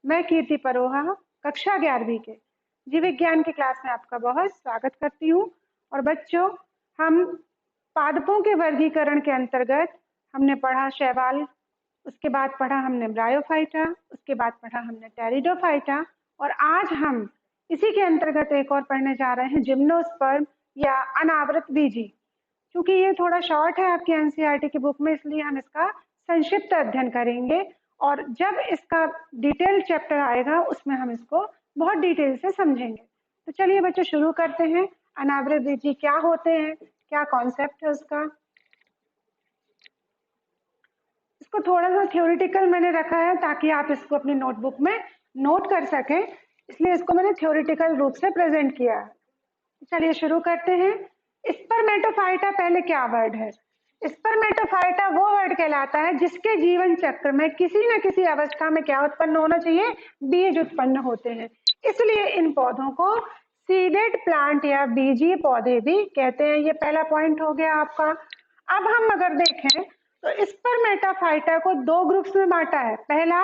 मैं कीर्ति परोहा कक्षा 11वीं के जीव विज्ञान की क्लास में आपका बहुत स्वागत करती हूँ। और बच्चों, हम पादपों के वर्गीकरण के अंतर्गत हमने पढ़ा शैवाल, उसके बाद पढ़ा हमने ब्रायोफाइटा, उसके बाद पढ़ा हमने टेरिडोफाइटा, और आज हम इसी के अंतर्गत एक और पढ़ने जा रहे हैं जिम्नोस्पर्म या अनावृत बीजी। क्योंकि ये थोड़ा शॉर्ट है आपकी एनसीईआरटी की बुक में, इसलिए हम इसका संक्षिप्त अध्ययन करेंगे और जब इसका डिटेल चैप्टर आएगा उसमें हम इसको बहुत डिटेल से समझेंगे। तो चलिए बच्चों शुरू करते हैं। अनावृत बीजी क्या होते हैं, क्या कॉन्सेप्ट है उसका। इसको थोड़ा सा थ्योरेटिकल मैंने रखा है ताकि आप इसको अपनी नोटबुक में नोट कर सकें, इसलिए इसको मैंने थ्योरेटिकल रूप से प्रेजेंट किया है। चलिए शुरू करते हैं। स्पर्मेटोफाइटा पहले क्या वर्ड है? स्पर्मेटोफाइटा वो वर्ड कहलाता है जिसके जीवन चक्र में किसी न किसी अवस्था में क्या उत्पन्न होना चाहिए? बीज उत्पन्न होते हैं। इसलिए इन पौधों को सीडेड प्लांट या बीजीय पौधे भी कहते हैं। ये पहला पॉइंट हो गया आपका। अब हम अगर देखें तो स्पर्मेटोफाइटा को दो ग्रुप्स में बांटा है। पहला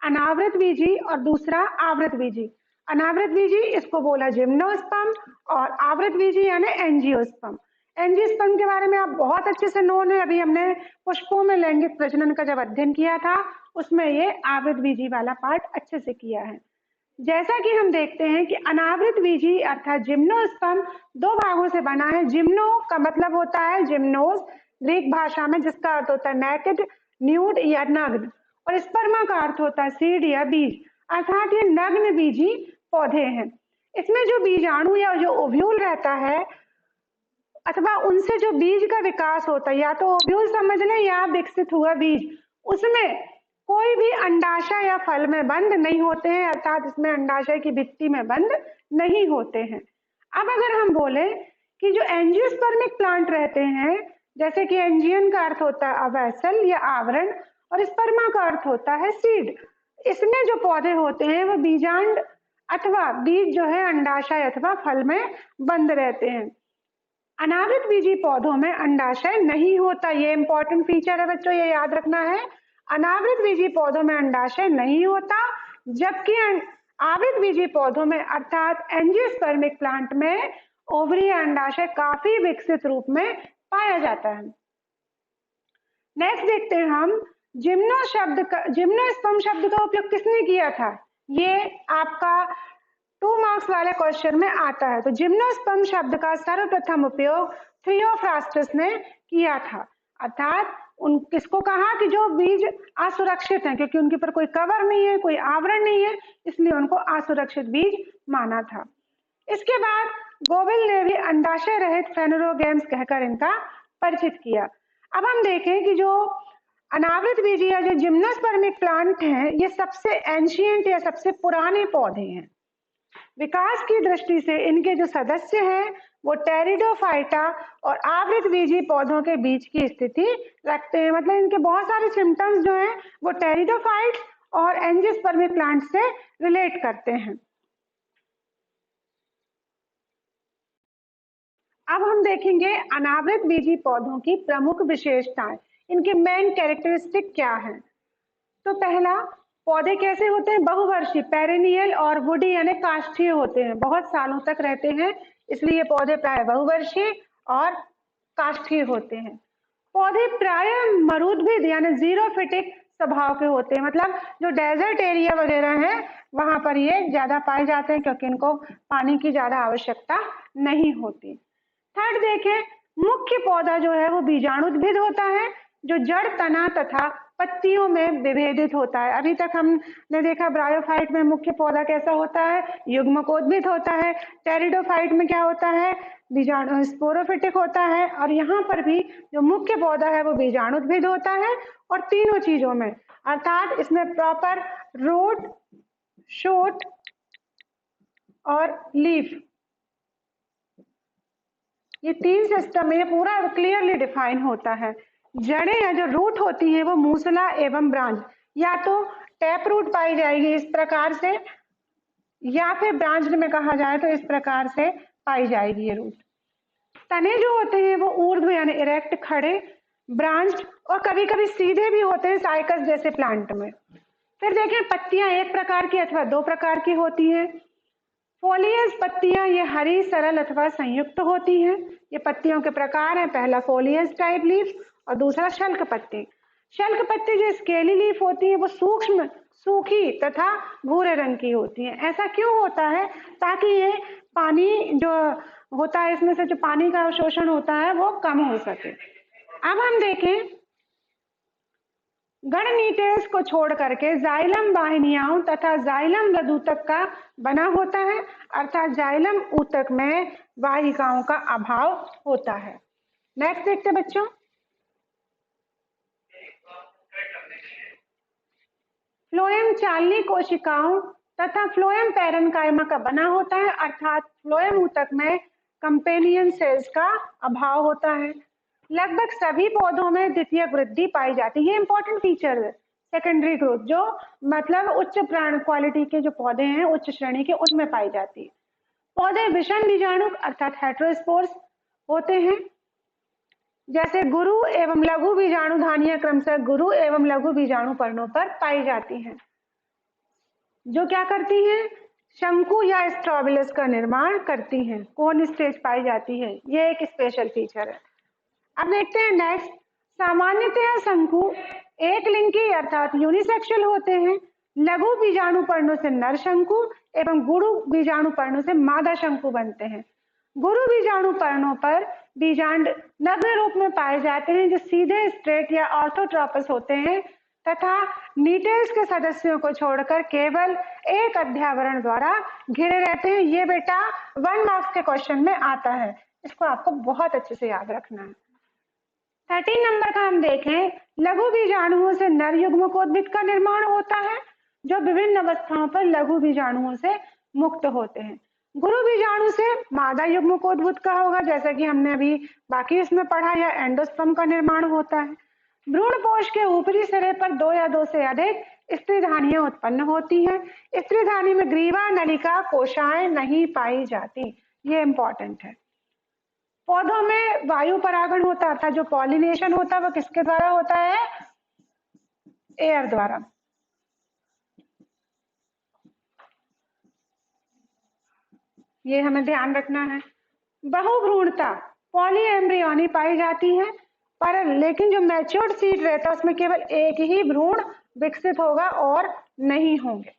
अनावृत बीजी और दूसरा आवृत बीजी। अनावृत बीजी इसको बोला जिम्नोस्पर्म और आवृत बीजी यानी एंजियोस्पर्म। एंजियोस्पर्म के बारे में आप बहुत अच्छे से नोन है, अभी हमने पुष्पों में लैंगिक प्रजनन का जब अध्ययन किया था उसमें ये आवृत बीजी वाला पार्ट अच्छे से किया है। जैसा कि हम देखते हैं कि अनावृत बीजी अर्थात जिम्नोस्पर्म दो भागों से बना है। जिम्नो का मतलब होता है जिम्नोस ग्रीक भाषा में, जिसका अर्थ होता है नेकेड, न्यूड या नग्न, और स्पर्मा का अर्थ होता है सीड या बीज, अर्थात ये नग्न बीजी पौधे हैं। इसमें जो बीजाणु या जो ओव्यूल रहता है अथवा उनसे जो बीज का विकास होता है, या तो ओव्यूल समझ लें या विकसित हुआ बीज, उसमें कोई भी अंडाशय या फल में बंद नहीं होते हैं, अर्थात इसमें अंडाशय की भित्ति में बंद नहीं होते हैं। अब अगर हम बोले कि जो एंजियोस्पर्मिक प्लांट रहते हैं, जैसे कि एंजियन का अर्थ होता है अवैसल या आवरण और स्पर्मा का अर्थ होता है सीड, इसमें जो पौधे होते हैं वो बीजांड अथवा बीज जो है अंडाशय अथवा फल में बंद रहते हैं। अनावृत बीजी पौधों में अंडाशय नहीं होता। ये इंपॉर्टेंट फीचर है बच्चों, ये याद रखना है। अनावृत बीजी पौधों में अंडाशय नहीं होता, जबकि आवृत बीजी पौधों में अर्थात एंजियोस्पर्मिक प्लांट में ओवरी या अंडाशय काफी विकसित रूप में पाया जाता है। नेक्स्ट देखते हैं हम जिम्नोस्पर्म शब्द का उपयोग किसने किया था? ये आपका 2 मार्क्स वाले क्वेश्चन में आता है। तो जिम्नोस्पर्म शब्द का सर्वप्रथम उपयोग थियोफ्रास्टस ने किया था, अर्थात उन किसको कहा कि जो बीज असुरक्षित हैं, क्योंकि उनके ऊपर कोई कवर नहीं है, कोई आवरण नहीं है, इसलिए उनको असुरक्षित बीज माना था। इसके बाद गोविल ने भी अंडाशय रहित फेनोरोगेम्स कहकर इनका परिचित किया। अब हम देखें कि जो अनावृत बीजी या जो जिम्नोस्पर्मिक प्लांट हैं, ये सबसे एंशिएंट या सबसे पुराने पौधे हैं। विकास की दृष्टि से इनके जो सदस्य हैं वो टेरिडोफाइटा और आवृत बीजी पौधों के बीच की स्थिति रखते हैं। मतलब इनके बहुत सारे सिम्टम्स जो हैं वो टेरिडोफाइट और एंजियोस्पर्मिक प्लांट से रिलेट करते हैं। अब हम देखेंगे अनावृत बीजी पौधों की प्रमुख विशेषताएं, इनके मेन कैरेक्टरिस्टिक क्या हैं। तो पहला, पौधे कैसे होते हैं? बहुवर्षीय, पेरेनियल और वुडी यानी काष्ठीय होते हैं, बहुत सालों तक रहते हैं, इसलिए पौधे प्राय बहुवर्षीय और काष्ठीय होते हैं। पौधे प्राय मरुद्भिद यानी जीरोफिटिक स्वभाव के होते हैं, मतलब जो डेजर्ट एरिया वगैरह है वहां पर ये ज्यादा पाए जाते हैं क्योंकि इनको पानी की ज्यादा आवश्यकता नहीं होती। थर्ड देखें, मुख्य पौधा जो है वो बीजाणुद्भिद होता है, जो जड़, तना तथा पत्तियों में विभेदित होता है। अभी तक हमने देखा ब्रायोफाइट में मुख्य पौधा कैसा होता है? युग्मकोद्भिद होता है। टेरिडोफाइट में क्या होता है? बीजाणु स्पोरोफिटिक होता है। और यहाँ पर भी जो मुख्य पौधा है वो बीजाणुद्भिद होता है, और तीनों चीजों में अर्थात इसमें प्रॉपर रूट, शूट और लीफ, ये तीन सिस्टम में ये पूरा क्लियरली डिफाइन होता है। जड़ें या जो रूट होती हैं वो मूसला एवं ब्रांच, या तो टैप रूट पाई जाएगी इस प्रकार से, या फिर ब्रांच में कहा जाए तो इस प्रकार से पाई जाएगी ये रूट। तने जो होते हैं वो ऊर्ध्व यानी इरेक्ट, खड़े, ब्रांच और कभी कभी सीधे भी होते हैं साइकस जैसे प्लांट में। फिर देखें पत्तियां एक प्रकार की अथवा दो प्रकार की होती हैं। फोलियस पत्तियां ये हरी, सरल अथवा संयुक्त होती हैं। ये पत्तियों के प्रकार हैं, पहला फोलियस टाइप लीफ और दूसरा शल्क पत्ती। शल्क पत्ती जो स्केली लीफ होती है वो सूक्ष्म, सूखी तथा भूरे रंग की होती है। ऐसा क्यों होता है? ताकि ये पानी जो होता है इसमें से जो पानी का अवशोषण होता है वो कम हो सके। अब हम देखें गण नीटेल्स को छोड़ करके जाइलम वाहिनियाओं तथा जाइलम लघुतक का बना होता है, अर्थात जाइलम ऊतक में वाहिकाओं का अभाव होता है। नेक्स्ट देखते हैं बच्चों, फ्लोएम चालनी कोशिकाओं तथा फ्लोएम पैरेन्काइमा का बना होता है, अर्थात फ्लोएम ऊतक में कंपेनियन सेल्स का अभाव होता है। लगभग सभी पौधों में द्वितीयक वृद्धि पाई जाती है। ये इंपॉर्टेंट फीचर है। सेकेंडरी ग्रोथ जो मतलब उच्च प्राण क्वालिटी के जो पौधे हैं उच्च श्रेणी के उनमें पाई जाती है। पौधे विषम बीजाणु अर्थात हेटेरोस्पोर्स होते हैं। जैसे गुरु एवं लघु बीजाणु धानियां क्रमशः गुरु एवं लघु बीजाणु पर्णों पर पाई जाती हैं, जो क्या करती हैं? शंकु या स्ट्रोबिलस का निर्माण करती हैं। कोन स्टेज पाई जाती है, ये एक स्पेशल फीचर है। अब देखते हैं नेक्स्ट, सामान्यतः शंकु एक लिंगी अर्थात यूनिसेक्सुअल होते हैं। लघु बीजाणु पर्णों से नर शंकु एवं गुरु बीजाणु पर्णों से मादा शंकु बनते हैं। गुरु बीजाणु पर्णों पर बीजांड नग्न रूप में पाए जाते हैं जो सीधे स्ट्रेट या ऑर्थोट्रोपस होते हैं तथा नीटेल्स के सदस्यों को छोड़कर केवल एक अध्यावरण द्वारा घिरे रहते हैं। ये बेटा 1 मार्क्स के क्वेश्चन में आता है, इसको आपको बहुत अच्छे से याद रखना है। 13 नंबर का हम देखें, लघु बीजाणुओं से नर युग्मकोद्भिद का निर्माण होता है जो विभिन्न अवस्थाओं पर लघु बीजाणुओं से मुक्त होते हैं। गुरु बीजाणु से मादा युग्मकोद्भूत का होगा, जैसा कि हमने अभी बाकी इसमें पढ़ा, या एंडोस्पर्म का निर्माण होता है। भ्रूणपोष के ऊपरी सिरे पर 2 या 2 से अधिक स्त्रीधानियां उत्पन्न होती हैं। स्त्रीधानी में ग्रीवा, नलिका, कोशाएं नहीं पाई जाती। ये इंपॉर्टेंट है। पौधों में वायु परागण होता है, अर्थात जो पॉलिनेशन होता है वो किसके द्वारा होता है? एयर द्वारा। ये हमें ध्यान रखना है। बहुभ्रूणता पॉलीएम्ब्रियोनी पाई जाती है, पर लेकिन जो मैच्योर्ड सीड रहता है उसमें केवल एक ही भ्रूण विकसित होगा और नहीं होंगे।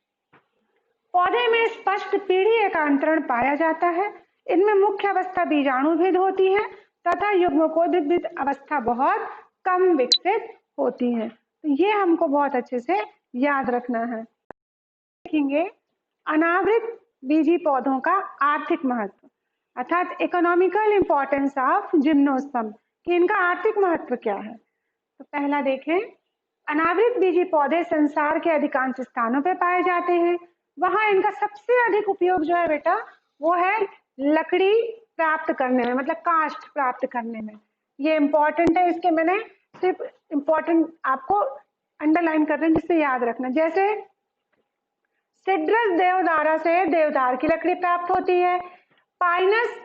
पौधे में स्पष्ट पीढ़ी एकांतरण पाया जाता है। इनमें मुख्य अवस्था बीजाणुभिद होती है तथा युग्मकोद्भिद अवस्था बहुत कम विकसित होती है। तो ये हमको बहुत अच्छे से याद रखना है। देखेंगे अनावृत बीजी पौधों का आर्थिक महत्व, अर्थात इकोनॉमिकल इंपॉर्टेंस ऑफ जिम्नोस्पर्म, कि इनका आर्थिक महत्व क्या है। तो पहला देखें, अनावृत बीजी पौधे संसार के अधिकांश स्थानों पर पाए जाते हैं। वहां इनका सबसे अधिक उपयोग जो है बेटा वो है लकड़ी प्राप्त करने में, मतलब काष्ठ प्राप्त करने में। ये इंपॉर्टेंट है, इसके मैंने सिर्फ इंपॉर्टेंट आपको अंडरलाइन कर रहे हैं जिससे याद रखना। जैसे सिड्रस देवदारा से देवदार की लकड़ी प्राप्त होती है। पाइनस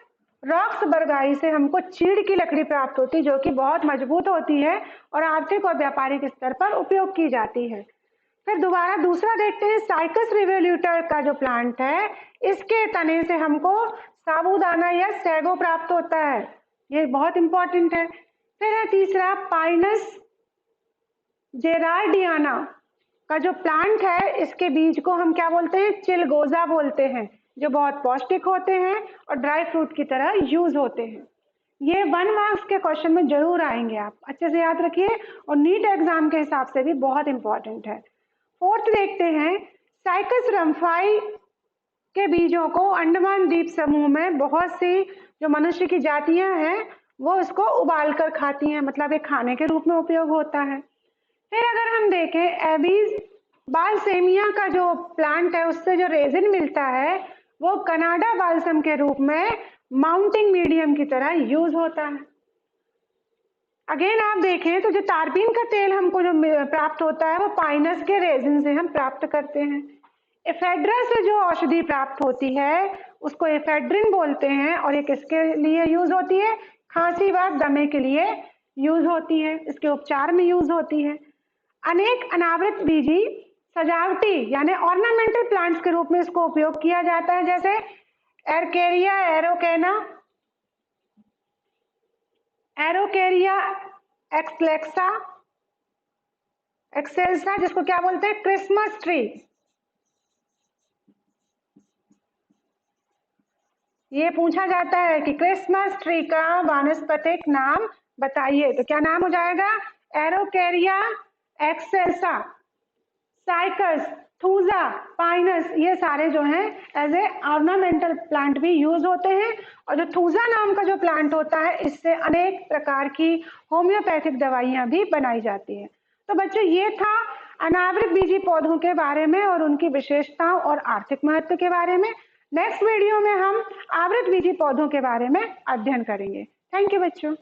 रॉक्स बरगाई से हमको चीड़ की लकड़ी प्राप्त होती है जो कि बहुत मजबूत होती है और आर्थिक और व्यापारिक स्तर पर उपयोग की जाती है। फिर दोबारा दूसरा देखते हैं, साइकस रिवोल्यूटर का जो प्लांट है इसके तने से हमको साबूदाना या सैगो प्राप्त होता है। ये बहुत इंपॉर्टेंट है। फिर है तीसरा, पाइनस जेरार्डियाना का जो प्लांट है इसके बीज को हम क्या बोलते हैं? चिलगोजा बोलते हैं, जो बहुत पौष्टिक होते हैं और ड्राई फ्रूट की तरह यूज होते हैं। ये 1 मार्क्स के क्वेश्चन में जरूर आएंगे, आप अच्छे से याद रखिए, और नीट एग्जाम के हिसाब से भी बहुत इंपॉर्टेंट है। 4th देखते हैं, साइकस रम्फाई के बीजों को अंडमान द्वीप समूह में बहुत सी जो मनुष्य की जातियां हैं वो इसको उबाल कर खाती हैं, मतलब एक खाने के रूप में उपयोग होता है। फिर अगर हम देखें, एबीज बालसेमिया का जो प्लांट है उससे जो रेजिन मिलता है वो कनाडा बाल्सम के रूप में माउंटिंग मीडियम की तरह यूज होता है। अगेन आप देखें तो जो तारपीन का तेल हमको जो प्राप्त होता है वो पाइनस के रेजिन से हम प्राप्त करते हैं। एफेड्रा से जो औषधि प्राप्त होती है उसको एफेड्रिन बोलते हैं और ये किसके लिए यूज होती है? खांसी व दमे के लिए यूज होती है, इसके उपचार में यूज होती है। अनेक अनावृत बीजी सजावटी यानी ऑर्नामेंटल प्लांट्स के रूप में इसको उपयोग किया जाता है, जैसे एरकेरिया एरोकेना, एरोकेरिया एक्सलेक्सा, एक्सेल्सा, जिसको क्या बोलते हैं क्रिसमस ट्री। ये पूछा जाता है कि क्रिसमस ट्री का वानस्पतिक नाम बताइए, तो क्या नाम हो जाएगा? Araucaria excelsa, cycas, thuja, Pinus, ये सारे जो हैं एज ए ऑर्नामेंटल प्लांट भी यूज होते हैं। और जो थूजा नाम का जो प्लांट होता है, इससे अनेक प्रकार की होम्योपैथिक दवाइयां भी बनाई जाती हैं। तो बच्चों, ये था अनावृत बीजी पौधों के बारे में और उनकी विशेषताओं और आर्थिक महत्व के बारे में। नेक्स्ट वीडियो में हम आवृत बीजी पौधों के बारे में अध्ययन करेंगे। थैंक यू बच्चों।